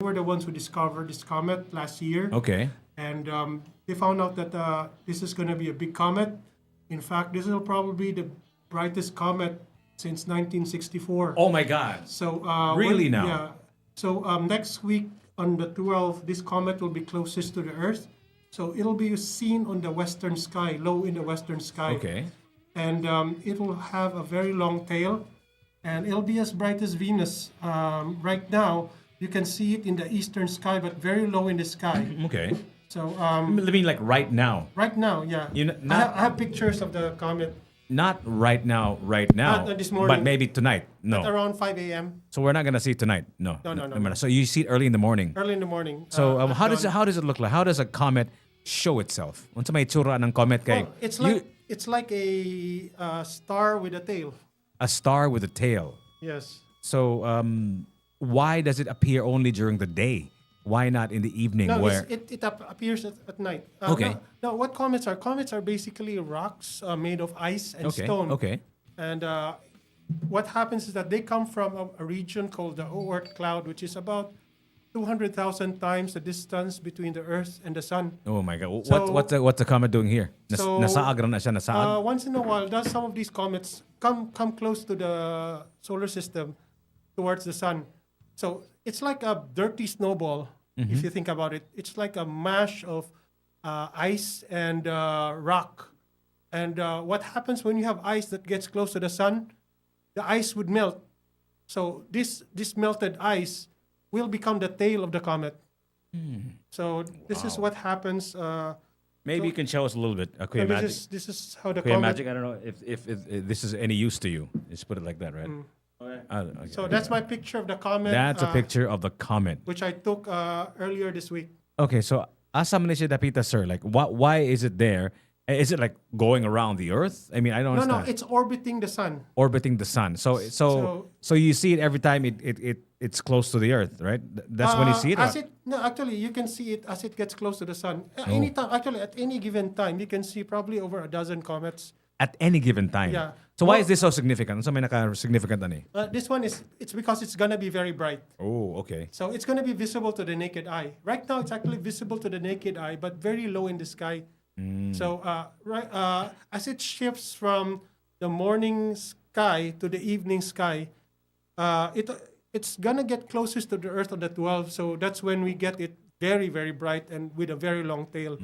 were the ones who discovered this comet last year. Okay. And they found out that this is going to be a big comet. In fact, this will probably be the brightest comet since 1964. Oh my God. So Really now? Yeah. So next week on the 12th, this comet will be closest to the Earth. So it'll be seen on the western sky, low in the western sky. Okay. And it will have a very long tail, and it'll be as bright as Venus. Right now, you can see it in the eastern sky, but very low in the sky. Okay. So I mean, like right now. right now, yeah. You know, I have pictures of the comet Not right now. Not this morning. But maybe tonight. No. at around 5 a.m. So we're not gonna see it tonight. No. No. So you see it early in the morning. early in the morning. So at how does dawn. it look like? How does a comet show itself? Unsa may itsura ng comet kay? Well, it's like a star with a tail. A star with a tail. Yes. So why does it appear only during the day? Why not in the evening? No, where it appears at night. Okay. No, what comets are? Comets are basically rocks made of ice and stone. Okay. And what happens is that they come from a region called the Oort cloud, which is about 200,000 times the distance between the Earth and the Sun. Oh my God. So- What's the comet doing here? So, Nasaag na siya, nasaag. Once in a while, does some of these comets come close to the solar system towards the Sun. So it's like a dirty snowball, if you think about it. It's like a mash of ice and rock. And what happens when you have ice that gets close to the Sun? The ice would melt. So this melted ice will become the tail of the comet. So this is what happens. Maybe you can show us a little bit. Kuya Magic. This is how the Kuya comet. Magic, I don't know if this is any use to you. Just put it like that, right? Okay. So that's my picture of the comet. That's a picture of the comet. which I took earlier this week. Okay, so asa man ni siya dapita, sir? Like, why is it there? Is it like going around the Earth? I mean, I don't No, understand. it's orbiting the Sun. Orbiting the sun. So you see it every time it's close to the Earth, right? That's when you see it. No, actually, you can see it as it gets close to the Sun. Oh. Anytime, actually, at any given time, you can see probably over a dozen comets. At any given time. Yeah. So why is this so significant? So may naka-significant ani? This one it's because it's gonna be very bright. Oh, okay. So it's gonna be visible to the naked eye. Right now, it's actually visible to the naked eye, but very low in the sky. So as it shifts from the morning sky to the evening sky, it's gonna get closest to the Earth on the 12th. So that's when we get it very, very bright and with a very long tail.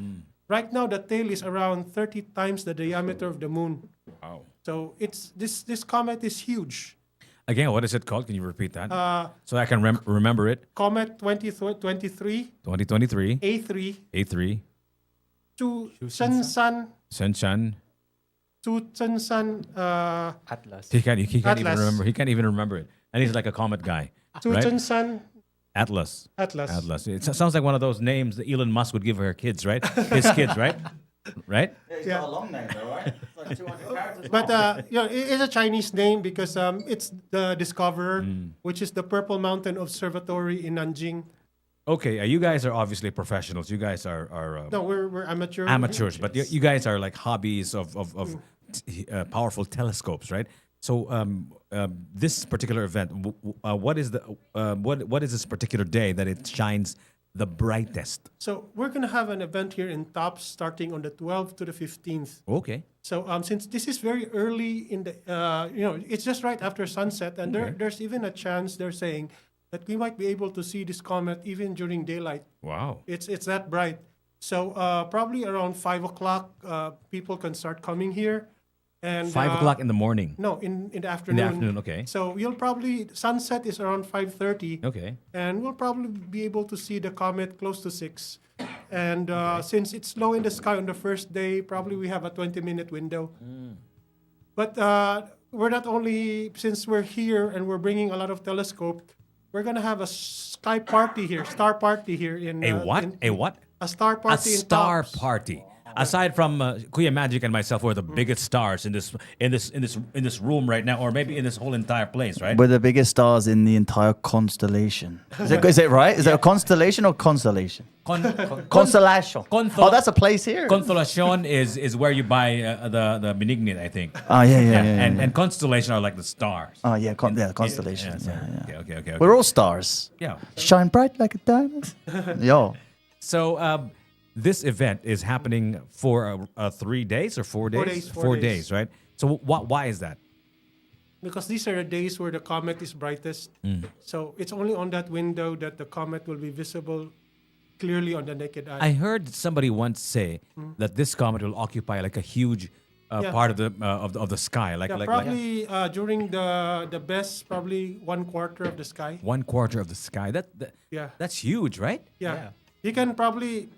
Right now, the tail is around 30 times the diameter of the moon. Wow. So this comet is huge. Again, what is it called? Can you repeat that? So I can remember it. Comet 2023 2023 A3 A3 to Shenzhen Shenzhen. to Shenzhen Atlas. He can't even Atlas. remember. He can't even remember it. And he's like a comet guy. to right? Shenzhen Atlas. Atlas. It sounds like one of those names that Elon Musk would give her kids, right? His kids, right? Right? Yeah, he's Yeah. got a long name though, right? It's like 200 characters But long. it's a Chinese name because it's the discoverer, which is the Purple Mountain Observatory in Nanjing. Okay, you guys are obviously professionals. You guys are No, we're amateur. amateurs, but you guys are like hobbies of powerful telescopes, right? So this particular event, what is this particular day that it shines the brightest? So we're gonna have an event here in Tops starting on the 12th to the 15th. Okay. So since this is very early in the, it's just right after sunset, and there's even a chance they're saying that we might be able to see this comet even during daylight. Wow. It's that bright. So probably around 5 o'clock, people can start coming here. And 5 o'clock in the morning. No, in the In afternoon. the afternoon, okay. So you'll probably sunset is around 5:30. Okay. And we'll probably be able to see the comet close to 6. And since it's low in the sky on the first day, probably we have a 20-minute window. But we're not only, since we're here and we're bringing a lot of telescope, we're going to have a sky party here, star party here. A what? A star party A in star Tops. party. aside from Kuya Magic and myself, we're the biggest stars in this room right now, or maybe in this whole entire place, right? We're the biggest stars in the entire constellation. Is it right? Is it a constellation or constellation? Constellation. Oh, that's a place here. Constellation is where you buy the benignite, I think. Oh, yeah. And constellation are like the stars. Oh, yeah, constellation. so- Yeah. Okay. We're all stars. Yeah. Shine bright like a diamond. Yo. So this event is happening for 3 days or 4 days? 4 days, 4 4 days. days, right? So why is that? Because these are the days where the comet is brightest. So it's only on that window that the comet will be visible clearly on the naked eye. I heard somebody once say that this comet will occupy like a huge Yeah. part of the sky, like probably during the best, probably 1/4 of the sky. 1/4 of the sky. Yeah. That's huge, right? Yeah. You can probably,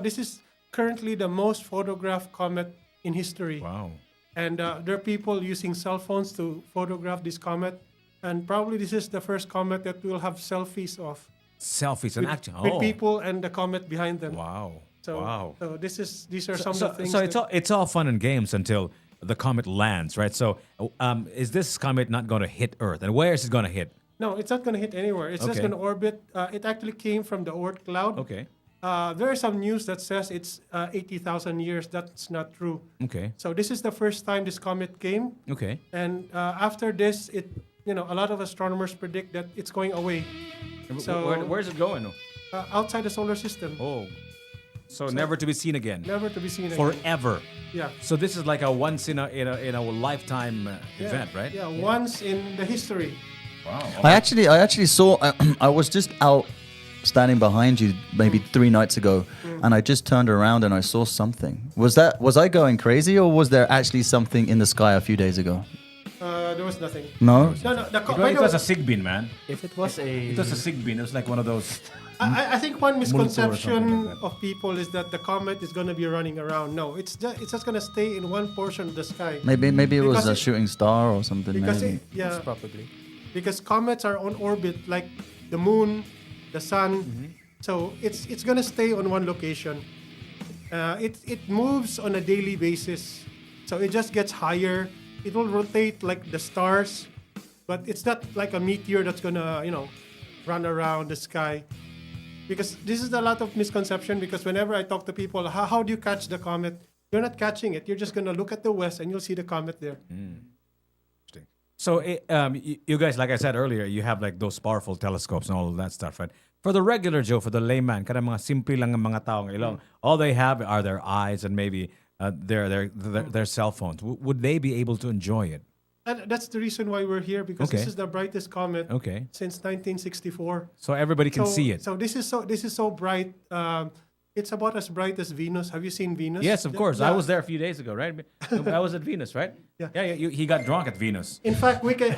this is currently the most photographed comet in history. Wow. And there are people using cell phones to photograph this comet. And probably this is the first comet that we'll have selfies of. Selfies and With, action. with people and the comet behind them. Wow. So, wow. so these are some of the things. So it's all fun and games until the comet lands, right? So is this comet not going to hit Earth? And where is it going to hit? No, it's not going to hit anywhere. It's just Okay. going to orbit. It actually came from the Oort cloud. Okay. There is some news that says it's 80,000 years. That's not true. Okay. So this is the first time this comet came. Okay. And after this, a lot of astronomers predict that it's going away. So Where's it going? outside the solar system, Oh. So never to be seen again. never to be seen again. Forever. Yeah. So this is like a once in a lifetime event, right? Yeah, once in the history. Wow. I actually saw. I was just out standing behind you maybe 3 nights ago, and I just turned around and I saw something. Was I going crazy, or was there actually something in the sky a few days ago? There was nothing. No. No. It was a Sigbin, man. If it was It was a Sigbin. It was like one of those. I think one something misconception like that. of people is that the comet is going to be running around. No, it's just going to stay in one portion of the sky. Maybe it was Because a it- shooting star or something. Because Maybe. probably. because comets are on orbit like the moon, the sun. So it's going to stay on one location. It moves on a daily basis. So it just gets higher. It will rotate like the stars, but it's not like a meteor that's going to, run around the sky. Because this is a lot of misconception, because whenever I talk to people, how do you catch the comet? You're not catching it. You're just going to look at the west and you'll see the comet there. Interesting. So you guys, like I said earlier, you have like those powerful telescopes and all of that stuff, right? For the regular Joe, for the layman, kada mga simple lang ang mga tao ngayon, all they have are their eyes and maybe their cell phones. Would they be able to enjoy it? And that's the reason why we're here, because Okay. this is the brightest comet Okay. since 1964. So everybody can so, see it. So this is so bright. It's about as bright as Venus. Have you seen Venus? Yes, of course. I Yeah. was there a few days ago, right? I was at Venus, right? Yeah. He got drunk at Venus. In fact, we can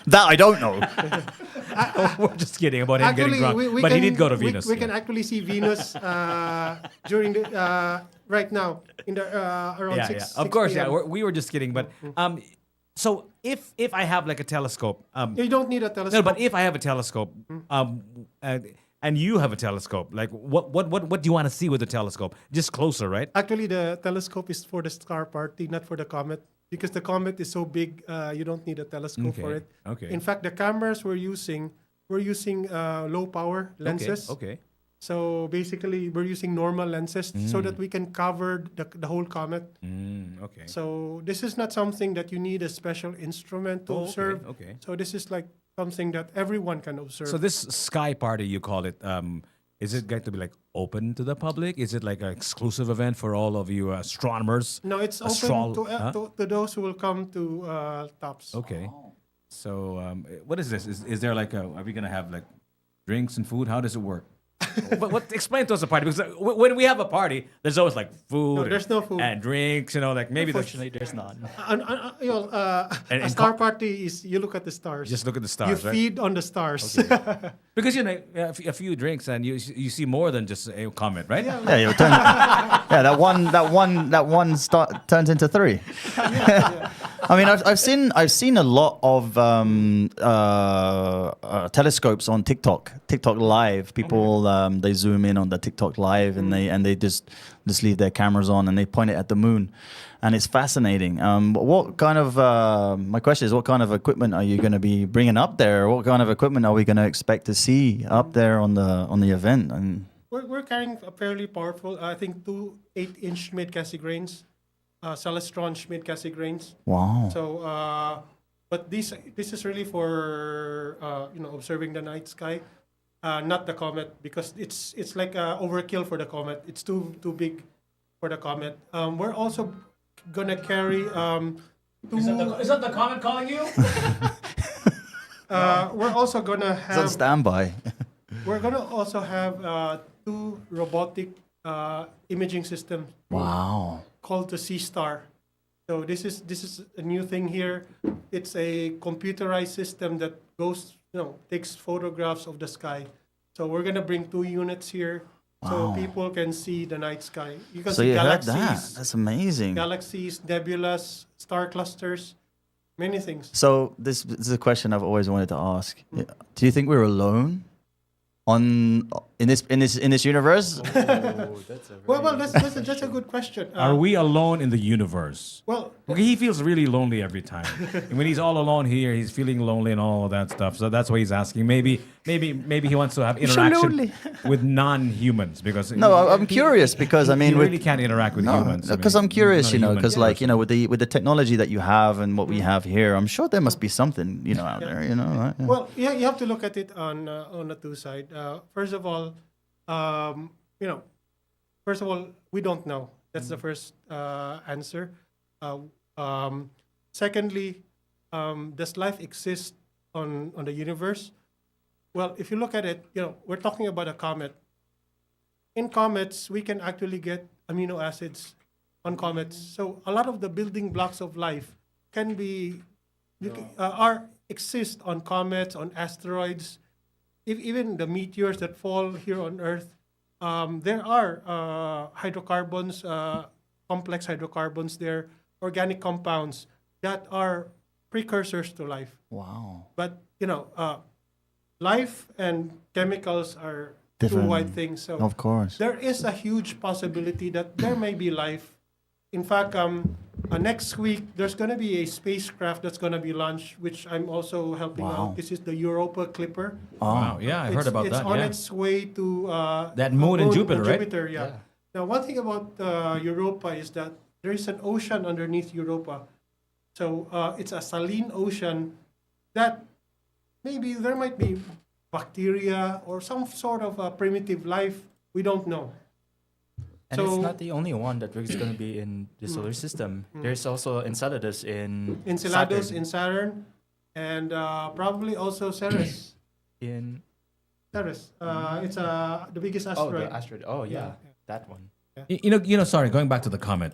That I don't know. We're just kidding about him getting drunk, but he did go to Venus. We can actually see Venus during the right now in the around yeah, 6. Of 6 course, PM. we were just kidding, but so if I have like a telescope, You don't need a no, telescope. but if I have a telescope, and you have a telescope, like what do you want to see with the telescope? Just closer, right? Actually, the telescope is for the star party, not for the comet, because the comet is so big. You don't need a telescope for it. Okay. In fact, the cameras we're using low power lenses. Okay. So basically, we're using normal lenses so that we can cover the whole comet. Okay. So this is not something that you need a special instrument to Oh, okay, observe. okay. So this is like something that everyone can observe. So this sky party, you call it, is it going to be like open to the public? Is it like an exclusive event for all of you astronomers? no, it's Astral- open huh? to those who will come to TOPS. Okay. So what is this? Is there like are we gonna have like drinks and food? How does it work? what explain to us a party, because when we have a party, there's always like food. No, there's no food. and drinks. Like maybe the, Unfortunately, there's none. And A star party is you look at the stars. just look at the you stars, right? feed on the stars. Because a few drinks and you see more than just a comet, right? Yeah, you'll turn. Yeah, that one star turns into 3. I mean, I've seen a lot of telescopes on TikTok Live. People they zoom in on the TikTok Live and they just leave their cameras on and they point it at the moon, and it's fascinating. What kind of my question is, what kind of equipment are you going to be bringing up there? What kind of equipment are we going to expect to see up there on the event? And We're carrying a fairly powerful, I think, two 8-inch Schmidt Cassegrains, Celestron Schmidt Cassegrains. wow, So, but this is really for observing the night sky, not the comet, because it's like overkill for the comet. It's too big for the comet. We're also gonna carry two. Is that the comet calling you? We're also gonna it's on have. standby. We're gonna also have two robotic imaging systems Wow. called the Sea Star. So this is a new thing here. It's a computerized system that takes photographs of the sky. So we're gonna bring two units here, so people can see the night sky. You can So see you heard galaxies, that? That's amazing. galaxies, nebulas, star clusters, many things. So this is a question I've always wanted to ask. Do you think we're alone in this universe? Well, that's a good question. Are we alone in the universe? Well, He feels really lonely every time. And when he's all alone here, he's feeling lonely and all that stuff. So that's why he's asking. Maybe he wants to have interaction with non-humans because No, I'm curious because I mean, he really can't interact with humans. because I'm curious, because like with the technology that you have and what we have here, I'm sure there must be something out there, right? Yeah. Well, yeah, you have to look at it on the two side. First of all, we don't know. That's the first answer. Secondly, does life exist on the universe? Well, if you look at it, we're talking about a comet. In comets, we can actually get amino acids on comets. So a lot of the building blocks of life exist on comets, on asteroids. Even the meteors that fall here on Earth, there are hydrocarbons, complex hydrocarbons there, organic compounds that are precursors to life. Wow. But life and chemicals are Different. two wide things. So Of course. there is a huge possibility that there may be life. In fact, next week there's going to be a spacecraft that's going to be launched, which I'm also helping Wow. out. This is the Europa Clipper. Wow, yeah, I heard about It's that. on Yeah. its way to That moon in Jupiter, right? Jupiter, yeah. Now, one thing about Europa is that there is an ocean underneath Europa. So it's a saline ocean that maybe there might be bacteria or some sort of primitive life. We don't know. And So- it's not the only one that is going to be in the solar system. There's also Enceladus in Enceladus Saturn. in Saturn, and probably also Ceres. in Ceres. It's the biggest oh, asteroid. the asteroid. Oh yeah, Yeah. that one. Sorry, going back to the comet.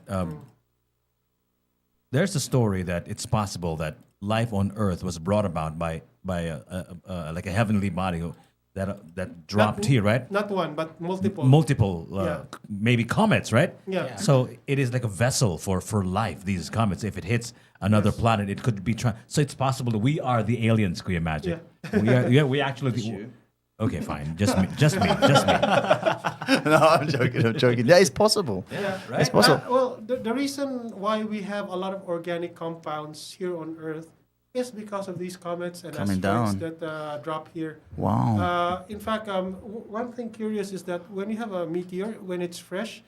There's a story that it's possible that life on Earth was brought about by like a heavenly body that dropped here, right? Not one, but multiple. Multiple, Yeah. maybe comets, right? Yeah. So it is like a vessel for life. These comets, if it hits another planet, it could be. So it's possible that we are the aliens. Can you imagine? We actually. Okay, fine. Just me. No, I'm joking. Yeah, it's possible. Yeah, right. It's possible. Well, the reason why we have a lot of organic compounds here on Earth is because of these comets and Coming asteroids down. that drop here. Wow. In fact, one thing curious is that when you have a meteor, when it's fresh,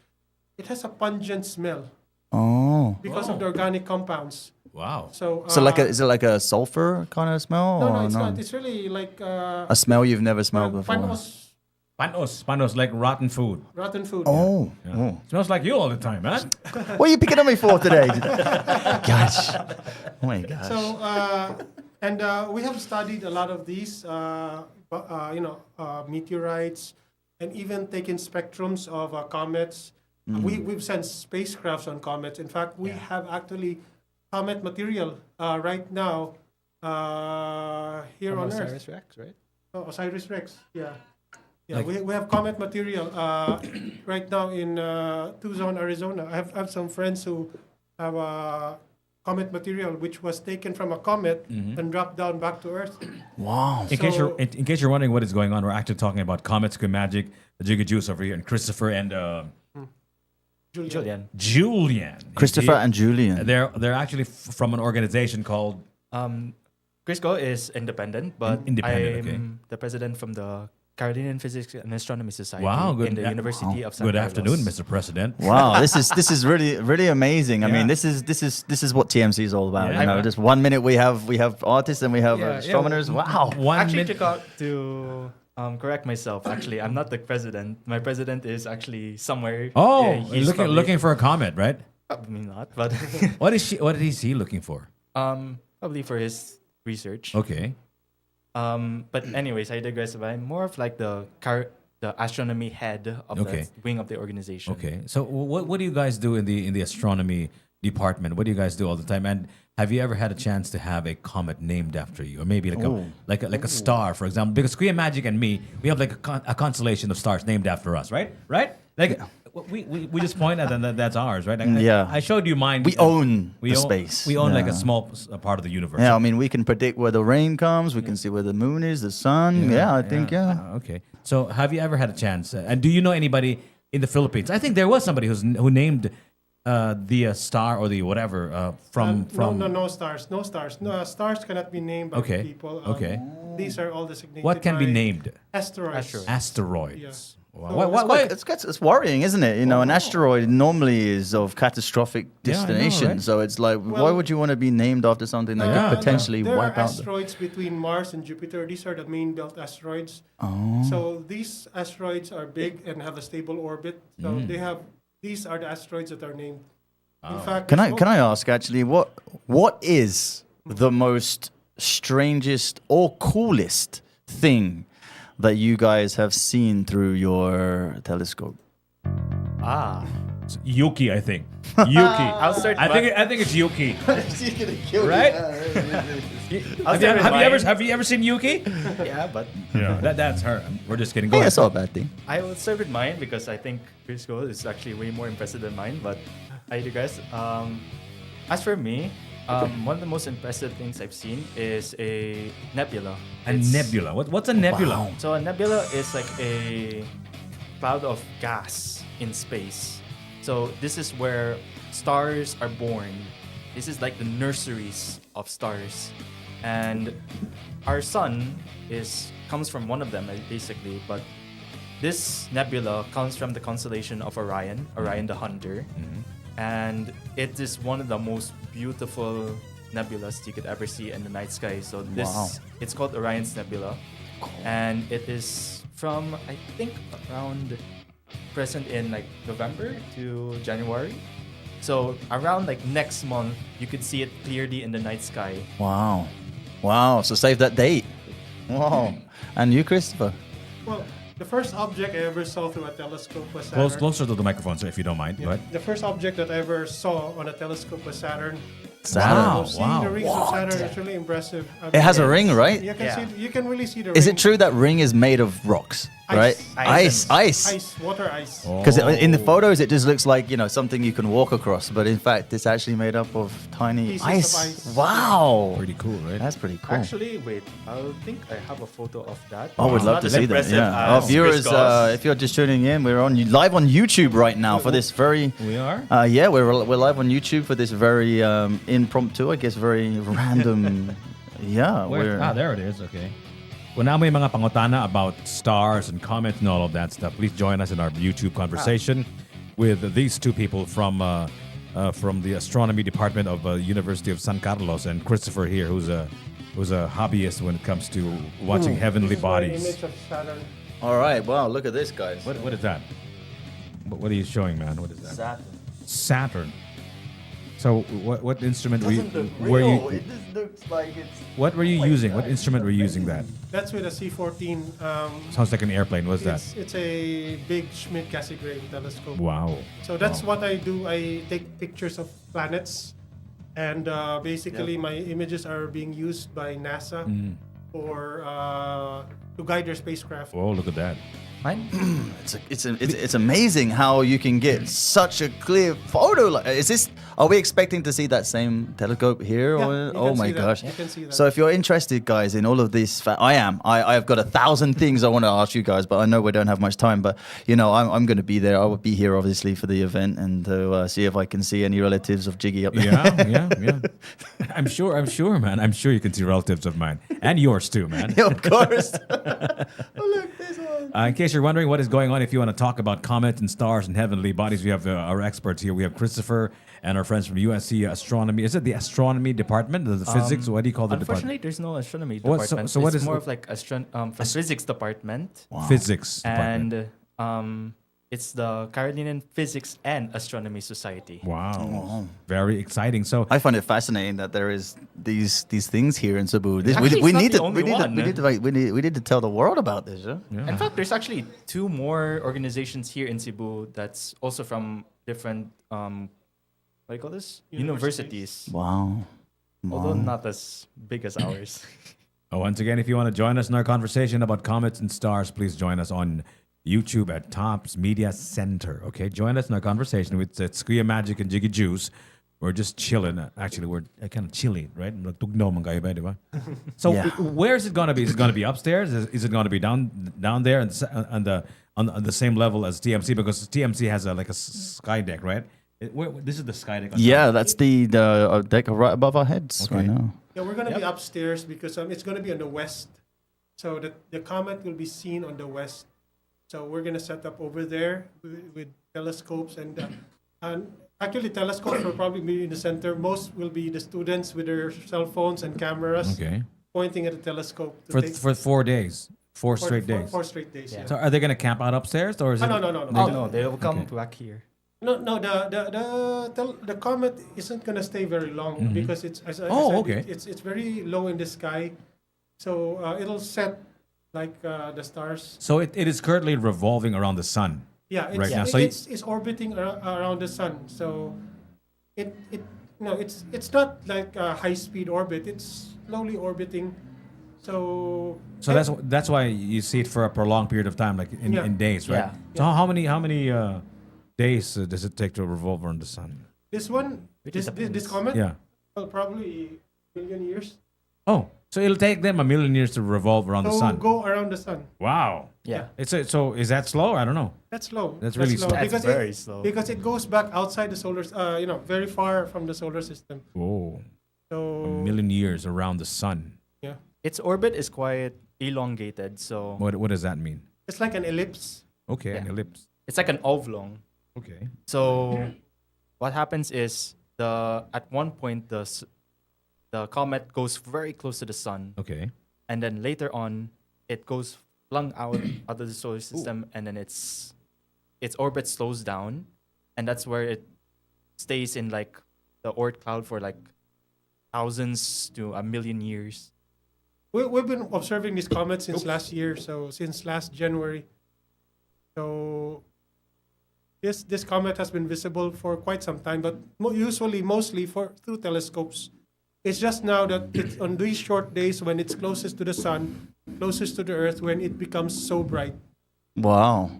it has a pungent smell Oh. because of the organic compounds. Wow. So, So is it like a sulfur kind of smell? no, or it's not. It's really like A smell you've never smelled before. Panos, like rotten food. rotten food. Oh. Yeah. Oh. Smells like you all the time, man. What are you picking on me for today? Gosh. Oh my gosh. So, we have studied a lot of these, meteorites, and even taken spectrums of comets. We've sent spacecrafts on comets. In fact, we have actually comet material right now here on Earth. Osiris Rex, right? Oh, Osiris Rex, yeah. Yeah, Like- we have comet material right now in Tucson, Arizona. I have some friends who have comet material, which was taken from a comet and dropped down back to Earth. Wow. In case you're wondering what is going on, we're actually talking about Comet, Squid Magic, the Jigga Juice over here, and Christopher and Julian. Christopher and Julian. They're actually from an organization called Crisco is independent, but Independent, I'm okay. the president from the Carolinian Physics and Astronomy Society Wow, good. in the University of San Good Carlos. afternoon, Mr. President. Wow, this is really amazing. I Yeah. mean, this is what TMC is all about. Yeah. You know, just 1 minute we have artists and we have Yeah, astronomers. Wow. Actually, to correct myself, actually, I'm not the president. My president is actually somewhere. Oh, he's looking for a comet, right? Probably not, but What is he looking for? probably for his research. Okay. But anyways, I digress. I'm more of like the astronomy head of Okay. the wing of the organization. Okay. So what do you guys do in the astronomy department? What do you guys do all the time? And have you ever had a chance to have a comet named after you, or maybe like a star, for example? Because Squid Magic and me, we have like a constellation of stars named after us, right? Right? Like we just point at and that's ours, right? Yeah. I showed you mine. We own We the own, space. We own like a Yeah. small part of the universe. Yeah, I mean, we can predict where the rain comes. We can see where the moon is, the sun. Yeah, I think, yeah. Okay. So have you ever had a chance? And do you know anybody in the Philippines? I think there was somebody who named the star or the whatever from. No stars. No, stars cannot be named by Okay. people. Okay. These are all designated. What can be by named? Asteroids. Asteroids. Yeah. Wow. So Why? It's worrying, isn't it? You know, an asteroid normally is of catastrophic Yeah, I know, destination. right? So it's like, why Well, would you want to be named after something that Yeah. could potentially there wipe are out? asteroids between Mars and Jupiter. These are the main belt asteroids. Oh. So these asteroids are big and have a stable orbit. So these are the asteroids that are named. In fact, Can I ask actually what is the most strangest or coolest thing that you guys have seen through your telescope? It's Yuki, I think. Yuki. I'll start. I think it's Yuki. Right? I'll start with mine. Have you ever seen Yuki? Yeah, but Yeah. That's her. We're just kidding. Go Yeah, ahead. it's not a bad thing. I will start with mine because I think Crisco is actually way more impressive than mine. But I digress. As for me, one of the most impressive things I've seen is a nebula. A It's- nebula. What's a nebula? So a nebula is like a cloud of gas in space. So this is where stars are born. This is like the nurseries of stars. And our sun comes from one of them basically, but this nebula comes from the constellation of Orion the Hunter. And it is one of the most beautiful nebulas you could ever see in the night sky. So it's called Orion's Nebula. And it is from, I think, around present in like November to January. So around like next month, you could see it clearly in the night sky. Wow. Wow. So save that date. Wow. And you, Christopher? Well, the first object I ever saw through a telescope was Saturn. Closer to the microphone, sir, if you don't mind. Go ahead. The first object that I ever saw on a telescope was Saturn. Saturn. So Wow. seeing the rings of Saturn is really impressive. I It mean, has a ring, right? You can really see the Is ring. it true that ring is made of rocks? Ice. Right? Ice. Ice, water ice. Because Oh. in the photos, it just looks like, you know, something you can walk across. But in fact, it's actually made up of tiny Pieces of ice. ice. Wow. Pretty cool, right? That's pretty cool. Actually, wait, I think I have a photo of that. I would It's love not to as see that. impressive Yeah. Our as viewers, Crisco's. if you're just tuning in, we're on live on YouTube right now for this very. We are? Yeah, we're live on YouTube for this very impromptu, I guess, very random. Yeah, we're. There it is. Okay. Well, now may mga pangutana about stars and comets and all of that stuff. Please join us in our YouTube conversation with these two people from the astronomy department of University of San Carlos, and Christopher here, who's a hobbyist when it comes to watching heavenly This is my bodies. image of Saturn. All right. Wow. Look at this, guys. What is that? What are you showing, man? What is that? Saturn. So what instrument were you? It just looks like it's. What were you using? What instrument were you using that? That's with a C14. Sounds like an airplane. What's that? It's a big Schmidt-Cassegrain telescope. Wow. So that's what I do. I take pictures of planets, and basically my images are being used by NASA for to guide their spacecraft. Oh, look at that. Mine? It's amazing how you can get such a clear photo. Like, is this? Are we expecting to see that same telescope here? Yeah, or, you oh can my see that. gosh! You can see that. So if you're interested, guys, in all of this, I am. I've got 1,000 things I want to ask you guys, but I know we don't have much time. But I'm going to be there. I will be here obviously for the event and to see if I can see any relatives of Jiggy up there. Yeah. I'm sure, man. I'm sure you can see relatives of mine and yours too, man. Yeah, of course. Look, this one. In case you're wondering what is going on, if you want to talk about comets and stars and heavenly bodies, we have our experts here. We have Christopher and our friends from USC Astronomy. Is it the astronomy department, the physics? What do you call the Unfortunately, department? there's no astronomy What- department. so what it's is- more of like for physics department, Physics department. and it's the Carolinian Physics and Astronomy Society. Wow, very exciting. So I find it fascinating that there is these things here in Cebu. This, Actually, we it's not need the to only one, we need to tell the world about this. Yeah? In fact, there's actually 2 more organizations here in Cebu that's also from different what do you call this? Universities. Wow. Although not as big as ours. once again, if you want to join us in our conversation about comets and stars, please join us on YouTube at Tops Media Center. Okay, join us in our conversation with Squia Magic and Jiggy Juice. We're just chilling. Actually, we're kind of chilling, right? Tugnaw man kayo ba, di ba? So Yeah. where is it going to be? Is it going to be upstairs? Is it going to be down there on the same level as TMC? Because TMC has like a sky deck, right? This is the sky deck. On Yeah, top. that's the deck right above our heads right now. Yeah, we're going to be upstairs because it's going to be on the west. So the comet will be seen on the west. So we're going to set up over there with telescopes and actually telescopes will probably be in the center. Most will be the students with their cell phones and cameras Okay. pointing at the telescope. For 4 days, four straight days. 4 straight days, yeah. So are they going to camp out upstairs or is it? No. Oh no, they will come back here. No, the comet isn't gonna stay very long because it's as I Oh, said, okay. it's very low in the sky, so it'll set like the stars. So it is currently revolving around the sun. Yeah, Right now, so it's orbiting around the sun. So it's not like a high speed orbit. It's slowly orbiting. So that's why you see it for a prolonged period of time, like in days, right? Yeah. So how many days does it take to revolve around the sun? this one, this comet, Yeah. well, probably a million years. Oh, so it'll take them a million years to revolve around the So sun. go around the sun. Wow. Yeah. So is that slow? I don't know. That's slow. That's really slow. That's because very slow. Because it goes back outside the solar, very far from the solar system. Whoa. A So million years around the sun. yeah, Its orbit is quite elongated, so What does that mean? it's like an ellipse. Okay, an Yeah. ellipse. it's like an oblong. Okay. So what happens is at one point the comet goes very close to the sun, Okay. and then later on it goes flung out of the solar system, and then its orbit slows down, and that's where it stays in like the Oort cloud for like thousands to a million years. We've been observing this comet since last year, so since last January. So this comet has been visible for quite some time, but mostly through telescopes. It's just now that it's on these short days when it's closest to the sun, closest to the Earth, when it becomes so bright. Wow.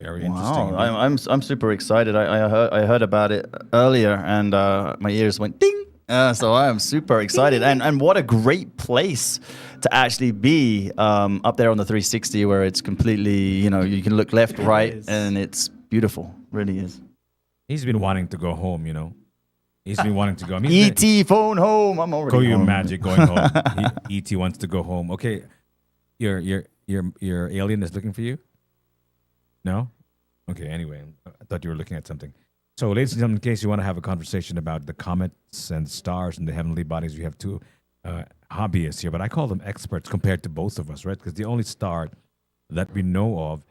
Very interesting. Wow. I'm super excited. I heard about it earlier and my ears went ding. So I am super excited, and what a great place to actually be up there on the 360, where it's completely, you can look left, right, is. and it's beautiful. Really is. He's been wanting to go home, He's been wanting to go. I mean, E.T. phone home. I'm already Go you home. magic going home. E.T. wants to go home. Okay, your alien is looking for you. No. Okay. Anyway, I thought you were looking at something. So, ladies and gentlemen, in case you want to have a conversation about the comets and stars and the heavenly bodies, we have 2 hobbyists here, but I call them experts compared to both of us, right? Because the only star that we know of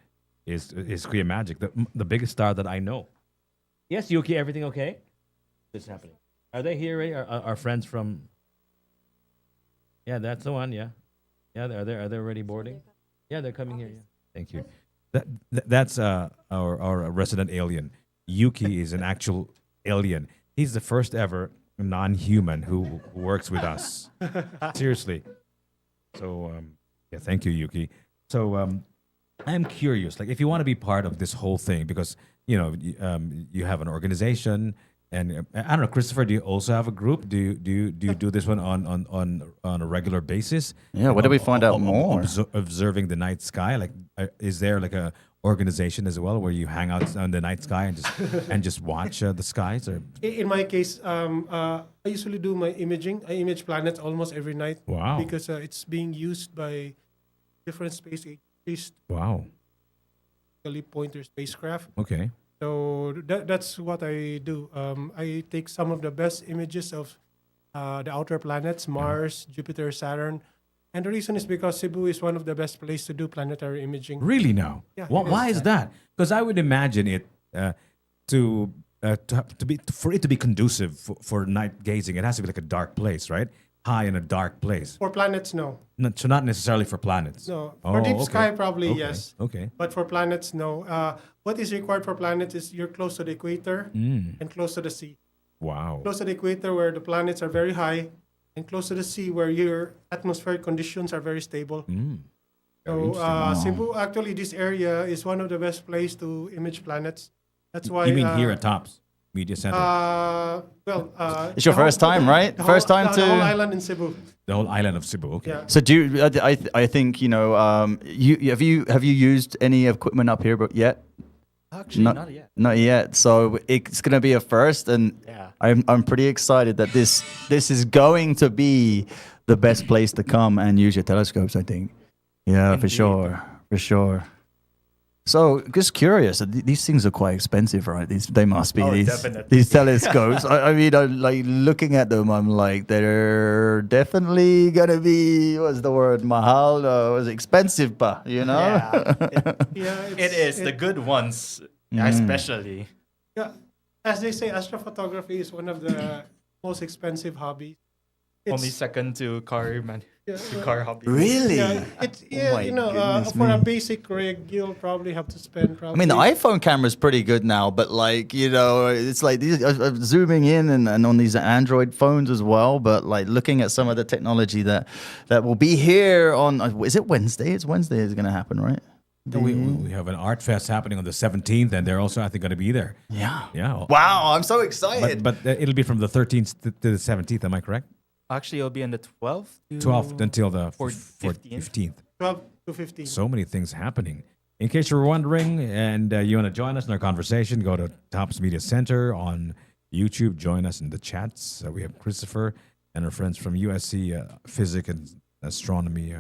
is Korea Magic, the biggest star that I know. Yes, Yuki, everything okay? What's happening? Are they here? Ray? Our friends from? Yeah, that's the one. Yeah, are they already boarding? Yeah, they're coming here. Yeah, thank you. That's our resident alien. Yuki is an actual alien. He's the first ever non-human who works with us. Seriously. So yeah, thank you, Yuki. So I'm curious, like if you want to be part of this whole thing, because you have an organization And I don't know, Christopher. Do you also have a group? Do you do this one on a regular basis? Yeah, where do we find out more? Observing the night sky. Like, is there like a organization as well where you hang out on the night sky and just watch the skies? Or In my case, I usually do my imaging. I image planets almost every night. Wow. Because it's being used by different space agencies, wow. particularly pointer spacecraft. Okay. So that's what I do. I take some of the best images of the outer planets, Mars, Jupiter, Saturn. And the reason is because Cebu is one of the best places to do planetary imaging. Really now? Yeah, Why is that? Because I would imagine it for it to be conducive for night gazing, it has to be like a dark place, right? High in a dark place. For planets, no. So not necessarily for planets. No. For deep okay. sky, probably Okay, yes. Okay. But for planets, no. What is required for planets is you're close to the equator and close to the sea. Wow. Close to the equator where the planets are very high, and close to the sea where your atmospheric conditions are very stable. So Cebu, actually, this area is one of the best places to image planets. That's why. You mean here at Tops Media Center? It's your first time, right? First time the whole to. island in Cebu. The whole island of Cebu. Okay. Yeah. So do you, I think have you used any equipment up here but yet? Actually, not yet. Not yet. So it's gonna be a first, and Yeah. I'm pretty excited that this is going to be the best place to come and use your telescopes. I think. Yeah, for Indeed. sure, for sure. So, just curious, these things are quite expensive, right? They must be Oh, these definitely. these telescopes. I mean, like looking at them, I'm like, they're definitely gonna be what's the word, mahal? Was expensive, pa? You know? Yeah. Yeah, It is the good ones, especially. Yeah, as they say, astrophotography is one of the most expensive hobbies. Only second to car hobby. Really? Yeah, it's my goodness for a me. basic rig, you'll probably have to spend I mean, the iPhone camera's pretty good now, but like, it's like these zooming in and on these Android phones as well. But like looking at some of the technology that will be here on, is it Wednesday? It's Wednesday is going to happen, right? We have an art fest happening on the 17th, and they're also, I think, going to be there. Yeah. Yeah. Wow, I'm so excited. But it'll be from the 13th to the 17th. Am I correct? Actually, it'll be on the 12th. 12th until the 15th. 15th. 12 to 15. So many things happening. In case you were wondering, and you want to join us in our conversation, go to Tops Media Center on YouTube. Join us in the chats. We have Christopher and our friends from USC Physics and Astronomy